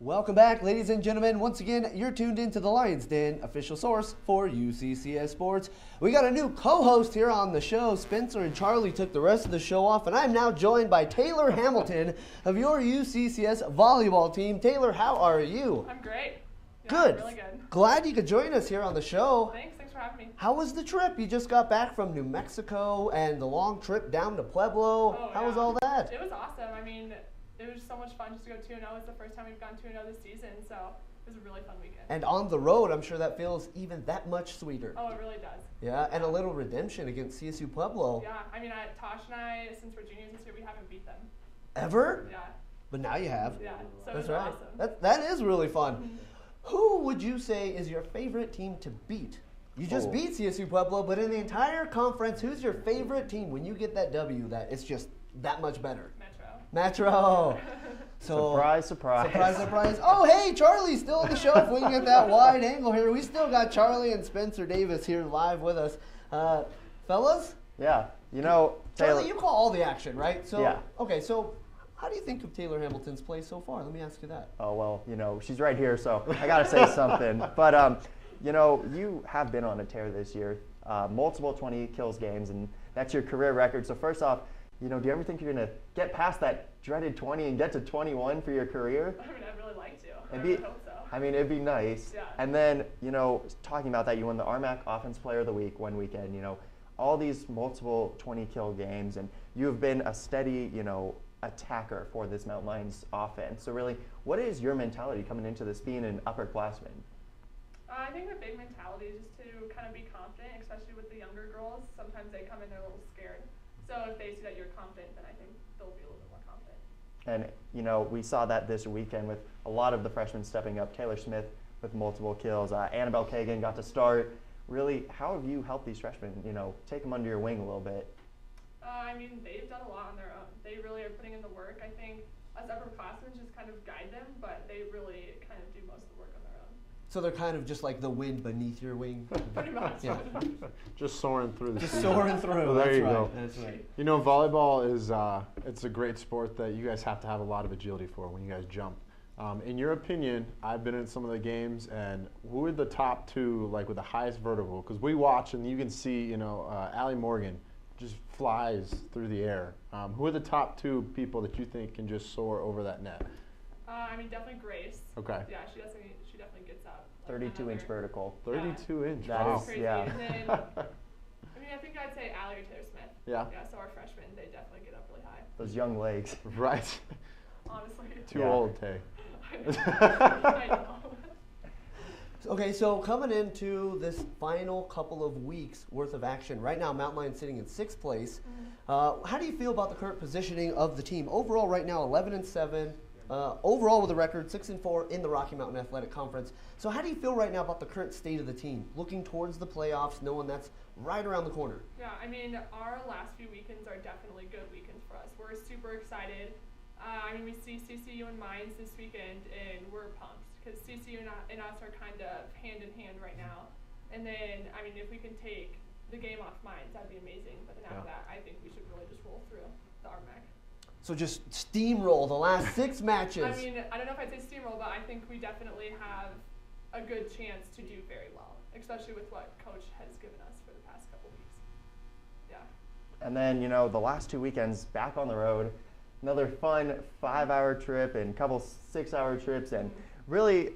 Welcome back, ladies and gentlemen. Once again, you're tuned into the Lions Den, official source for UCCS Sports. We got a new co-host here on the show. Spencer and Charlie took the rest of the show off, and I'm now joined by Taylor Hamilton of your UCCS volleyball team. Taylor, how are you? I'm great. Yeah, Good. Really good. Glad you could join us here on the show. Thanks for having me. How was the trip? You just got back from New Mexico and the long trip down to Pueblo. How was all that? It was awesome. I mean, it was so much fun just to go 2-0. It's the first time we've gone 2-0 this season, so it was a really fun weekend. And on the road, I'm sure that feels even that much sweeter. Oh, it really does. Yeah, and a little redemption against CSU Pueblo. Yeah, I mean, Tosh and I, since we're juniors this year, we haven't beat them. Ever? Yeah. But now you have. Yeah, so That's it was right. awesome. That is really fun. Who would you say is your favorite team to beat? You just beat CSU Pueblo, but in the entire conference, who's your favorite team when you get that W that it's just that much better? Metro. So, surprise, surprise. Surprise, surprise. Oh, hey, Charlie's still on the show. If we can get that wide angle here. We still got Charlie and Spencer Davis here live with us. Fellas? Yeah, you know, Taylor. Charlie, you call all the action, right? So, yeah. Okay, so how do you think of Taylor Hamilton's play so far? Let me ask you that. Oh, well, you know, she's right here, so I got to say something. But, you know, you have been on a tear this year, multiple 20 kills games, and that's your career record. So first off, you know, do you ever think you're going to get past that dreaded 20 and get to 21 for your career? I mean, I'd really like to. I really hope so. I mean, it'd be nice. Yeah. And then, you know, talking about that, you won the RMAC Offense Player of the Week one weekend, you know, all these multiple 20-kill games, and you have been a steady, you know, attacker for this Mountain Lions offense. So really, what is your mentality coming into this being an upperclassman? I think the big mentality is just to kind of be confident, especially with the younger girls. Sometimes they come in, they're a little scared. So if they see that you're confident, then I think they'll be a little bit more confident. And, you know, we saw that this weekend with a lot of the freshmen stepping up. Taylor Smith with multiple kills. Annabelle Kagan got to start. Really, how have you helped these freshmen, you know, take them under your wing a little bit? I mean, they've done a lot on their own. They really are putting in the work. I think us upperclassmen just kind of guide them, but they really kind of do most of the work on their own. So they're kind of just like the wind beneath your wing. Pretty much. Yeah. Just soaring through the Just season. soaring through. Well, there That's you right. go. That's right. You know, volleyball is it's a great sport that you guys have to have a lot of agility for when you guys jump. In your opinion, I've been in some of the games, and who are the top two, like with the highest vertical? Because we watch and you can see, you know, Allie Morgan just flies through the air. Who are the top two people that you think can just soar over that net? I mean, definitely Grace. Okay. Yeah, she definitely gets up. 32-inch vertical. 32 inch. That Wow. is- Crazy. yeah. And then, I mean, I think I'd say Allie or Taylor Smith. Yeah. Yeah, so our freshmen, they definitely get up really high. Those young legs. Right. Honestly. Too Yeah. old, Tay. I know. Okay, so coming into this final couple of weeks worth of action, right now Mountain Lions sitting in 6th place. How do you feel about the current positioning of the team? Overall right now 11-7, overall with a record 6-4 in the Rocky Mountain Athletic Conference. So how do you feel right now about the current state of the team, looking towards the playoffs, knowing that's right around the corner? Yeah, I mean, our last few weekends are definitely good weekends for us. We're super excited. I mean, we see CCU and Mines this weekend, and we're pumped because CCU and us are kind of hand in hand right now. And then, I mean, if we can take the game off Mines, that'd be amazing. But then after that, I think we should really just roll through the RMAC. So just steamroll the last 6 matches. I mean, I don't know if I'd say steamroll, but I think we definitely have a good chance to do very well, especially with what Coach has given us for the past couple weeks. Yeah. And then, you know, the last 2 weekends back on the road, another fun 5-hour trip and a couple 6-hour trips. And really,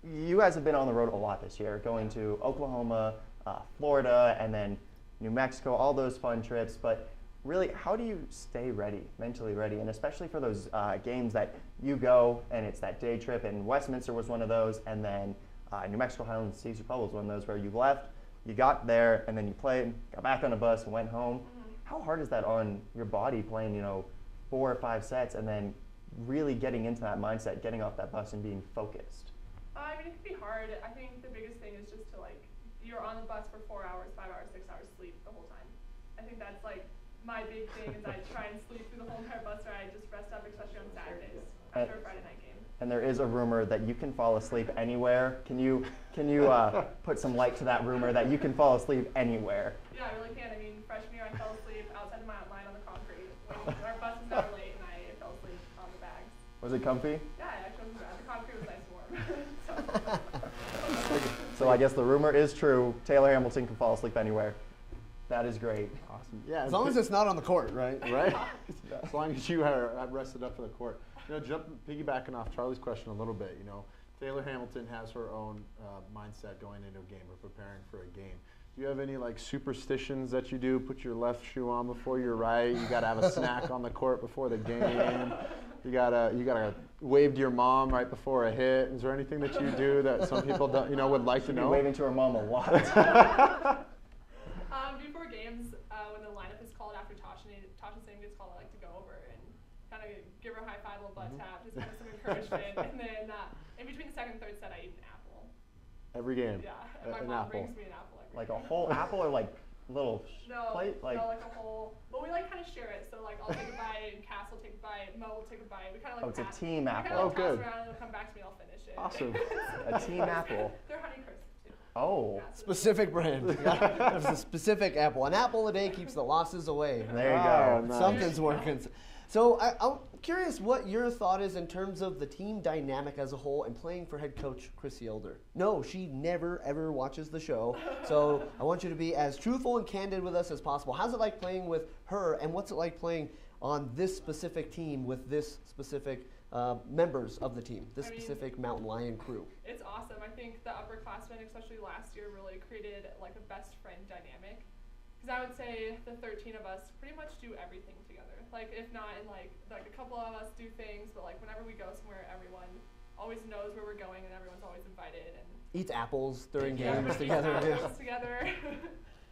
you guys have been on the road a lot this year, going to Oklahoma, Florida, and then New Mexico, all those fun trips. But really, how do you stay ready, mentally ready, and especially for those games that you go and it's that day trip, and Westminster was one of those, and then New Mexico Highlands CSU Pueblo was one of those where you left, you got there, and then you played, got back on a bus and went home. How hard is that on your body playing, you know, 4 or 5 sets and then really getting into that mindset, getting off that bus and being focused? I mean, it can be hard. I think the biggest thing is just to, like, you're on the bus for 4 hours, 5 hours, 6 hours sleep the whole time. I think that's, like, my big thing is I try and sleep through the whole entire bus ride, just rest up, especially on Saturdays after a Friday night game. And there is a rumor that you can fall asleep anywhere. Can you put some light to that rumor that you can fall asleep anywhere? Yeah, I really can. I mean, freshman year I fell asleep outside of my outline on the concrete. When our bus was never late and I fell asleep on the bags. Was it comfy? Yeah, actually, the concrete So I guess the rumor is true. Taylor Hamilton can fall asleep anywhere. That is great. Awesome. Yeah. As long as it's not on the court, right? Right? As long as you are rested up for the court. Piggybacking off Charlie's question a little bit, Taylor Hamilton has her own mindset going into a game or preparing for a game. Do you have any superstitions that you do? Put your left shoe on before your right. You got to have a snack on the court before the game. You gotta wave to your mom right before a hit. Is there anything that you do that some people don't, would like to know? Waving to her mom a lot. Before games, when the lineup is called after Tasha's name gets called, I like to go over and kind of give her a high five, little butt tap, just kind of some encouragement. And then in between the second and third set, I eat an apple. Every game. Yeah, and my an mom apple. brings me an apple every Like game. a whole apple or little plate? No, like a whole. But we kind of share it. So I'll take a bite, and Cass will take a bite, Mo will take a bite. We kind of Oh, it's a team apple. We kind of good. pass around and it'll come back to me and I'll finish it. Awesome. A team apple. They're Honey Crisp too. Oh. Yeah, so Specific brand. There's a specific apple. An apple a day keeps the losses away. There you go. Nice. Something's working. So I'm curious what your thought is in terms of the team dynamic as a whole and playing for head coach Chrissy Elder. No, she never, ever watches the show. So I want you to be as truthful and candid with us as possible. How's it like playing with her, and what's it like playing on this specific team with this specific members of the team, this specific Mountain Lion crew? It's awesome. I think the upperclassmen, especially last year, really created a best friend dynamic. Because I would say the 13 of us pretty much do everything together. If not, and a couple of us do things, but whenever we go somewhere, everyone always knows where we're going, and everyone's always invited. And Eats apples during yeah, games together. apples together.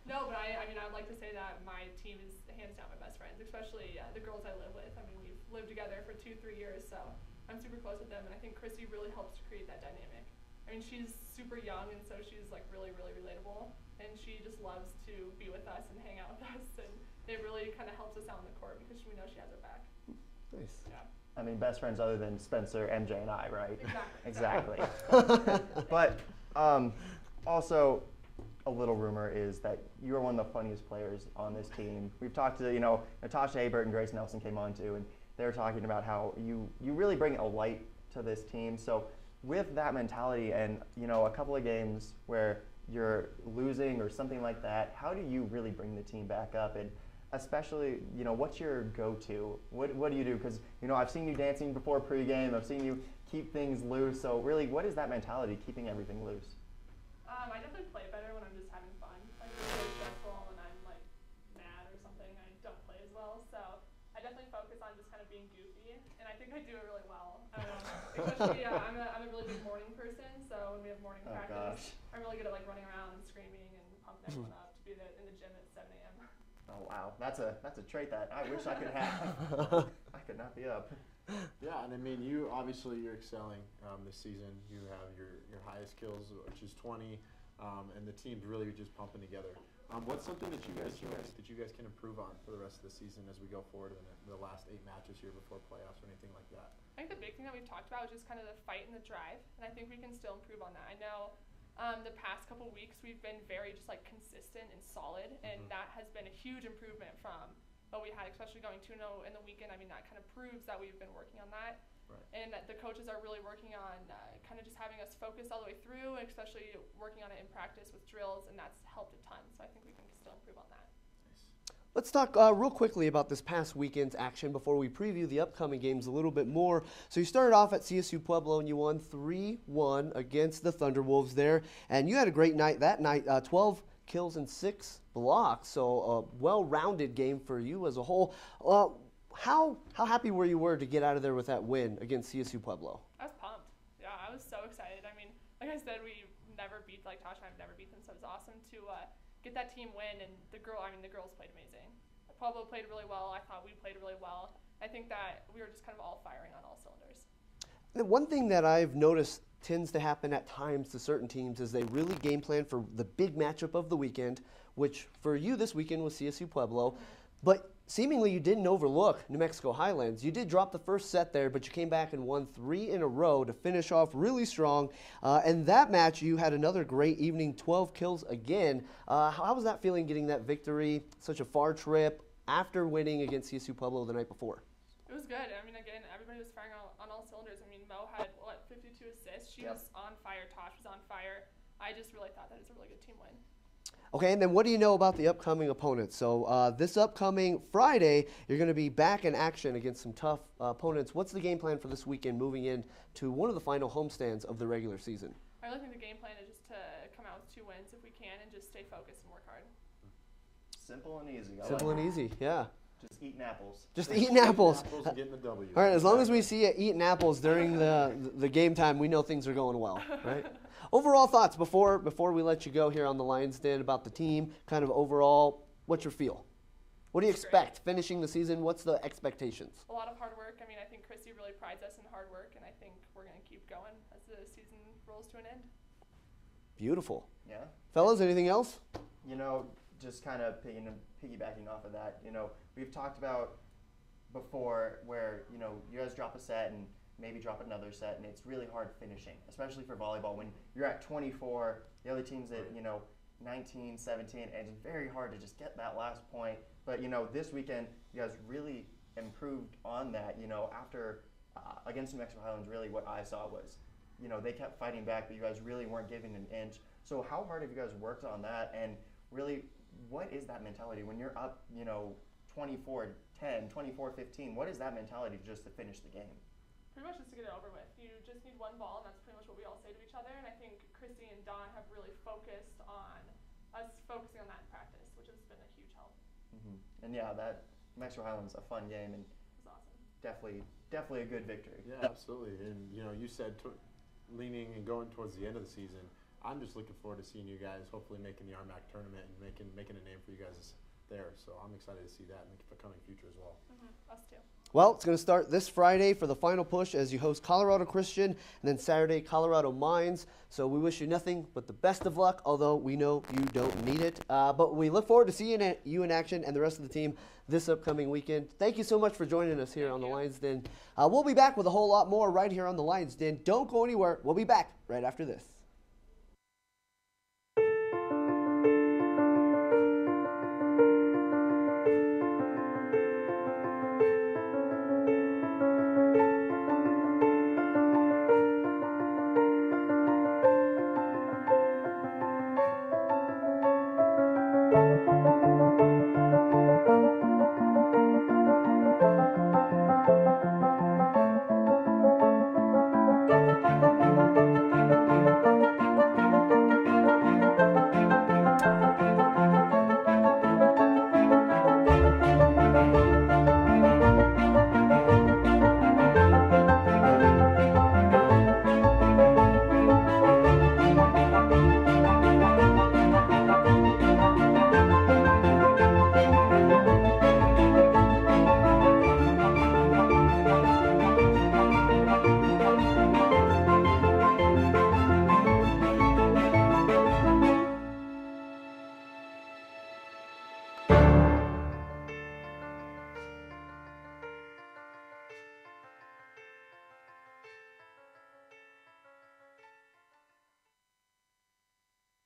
No, but I would like to say that my team is hands down my best friends, especially the girls I live with. We've lived together for 2-3 years, so I'm super close with them, and I think Chrissy really helps to create that dynamic. She's super young, and so she's really, really relatable, and she just loves to be with us and hang out with us, and it really kind of helps us out on the court because we know she has our back. Nice. Yeah. Best friends other than Spencer, MJ, and I, right? Exactly. But also, a little rumor is that you are one of the funniest players on this team. We've talked to, Natasha Abert and Grace Nelson came on too, and they were talking about how you really bring a light to this team. So with that mentality and, a couple of games where you're losing or something like that, how do you really bring the team back up? And especially, what's your go-to? What do you do? Because, I've seen you dancing before pregame. I've seen you keep things loose. So really, what is that mentality, keeping everything loose? I definitely play better when I'm just having fun. It's really stressful when I'm mad or something. I don't play as well. So I definitely focus on just kind of being goofy, and I think I do it really well. Especially, I'm a really big morning person. So when we have morning practice, I'm really good at running around and screaming and pumping everyone up to be in the gym at 7 a.m. Oh wow, that's a trait that I wish I could have. I could not be up. Yeah, and you're excelling this season. You have your highest kills, which is 20, and the team's really just pumping together. What's something that you guys can improve on for the rest of the season as we go forward in the last 8 matches here before playoffs or anything like that? I think the big thing that we've talked about is just kind of the fight and the drive, and I think we can still improve on that. I know the past couple weeks we've been very just consistent and solid, and that has been a huge improvement from what we had, especially going 2-0 in the weekend. That kind of proves that we've been working on that. Right. And the coaches are really working on kind of just having us focus all the way through, and especially working on it in practice with drills, and that's helped a ton. So I think we can still improve on that. Let's talk real quickly about this past weekend's action before we preview the upcoming games a little bit more. So you started off at CSU Pueblo and you won 3-1 against the Thunderwolves there, and you had a great night that night, 12 kills and 6 blocks, so a well-rounded game for you as a whole. How happy were you to get out of there with that win against CSU Pueblo? I was pumped. Yeah, I was so excited. Like I said, we never beat, Tasha and I've never beat them, so it was awesome to get that team win, and the girls played amazing. Pueblo played really well. I thought we played really well. I think that we were just kind of all firing on all cylinders. The one thing that I've noticed tends to happen at times to certain teams is they really game plan for the big matchup of the weekend, which for you this weekend was CSU Pueblo. But seemingly you didn't overlook New Mexico Highlands. You did drop the first set there, but you came back and won 3 in a row to finish off really strong. And that match, you had another great evening, 12 kills again. How was that feeling, getting that victory, such a far trip, after winning against CSU Pueblo the night before? It was good. Again, everybody was firing on all cylinders. Mo had, 15 52 assists. She Yep. was on fire. Tosh was on fire. I just really thought that it was a really good team win. Okay, and then what do you know about the upcoming opponents? So this upcoming Friday, you're going to be back in action against some tough opponents. What's the game plan for this weekend moving into one of the final homestands of the regular season? I really think the game plan is just to come out with 2 wins if we can and just stay focused and work hard. Simple and easy. Simple and easy, yeah. Just eating apples. Just eating apples. Apples and getting the W. All right, as long as we see you eating apples during the game time, we know things are going well, right? Overall thoughts before we let you go here on the Lions Den about the team, kind of overall, what's your feel? What do you expect finishing the season? What's the expectations? A lot of hard work. I mean, I think Chrissy really prides us in hard work, and I think we're going to keep going as the season rolls to an end. Beautiful. Yeah. Fellas, anything else? You know, just kind of piggybacking off of that, you know, we've talked about before where, you know, you guys drop a set and maybe drop another set, and it's really hard finishing, especially for volleyball. When you're at 24, the other team's at, you know, 19, 17, and it's very hard to just get that last point. But, you know, this weekend, you guys really improved on that, you know, after against New Mexico Highlands, really what I saw was, you know, they kept fighting back, but you guys really weren't giving an inch. So how hard have you guys worked on that, and really, what is that mentality when you're up, you know, 24-10, 24-15? What is that mentality just to finish the game? Pretty much just to get it over with. You just need one ball, and that's pretty much what we all say to each other. And I think Chrissy and Dawn have really focused on us focusing on that in practice, which has been a huge help. Mm-hmm. And yeah, that New Mexico Highlands a fun game, and It was awesome. definitely a good victory. Yeah, absolutely. And you know, you said leaning and going towards the end of the season. I'm just looking forward to seeing you guys hopefully making the RMAC tournament and making a name for you guys there. So I'm excited to see that in the coming future as well. Mm-hmm. Us too. Well, it's going to start this Friday for the final push as you host Colorado Christian, and then Saturday, Colorado Mines. So we wish you nothing but the best of luck, although we know you don't need it. But we look forward to seeing you in action and the rest of the team this upcoming weekend. Thank you so much for joining us here on the Lions Den. We'll be back with a whole lot more right here on the Lions Den. Don't go anywhere. We'll be back right after this.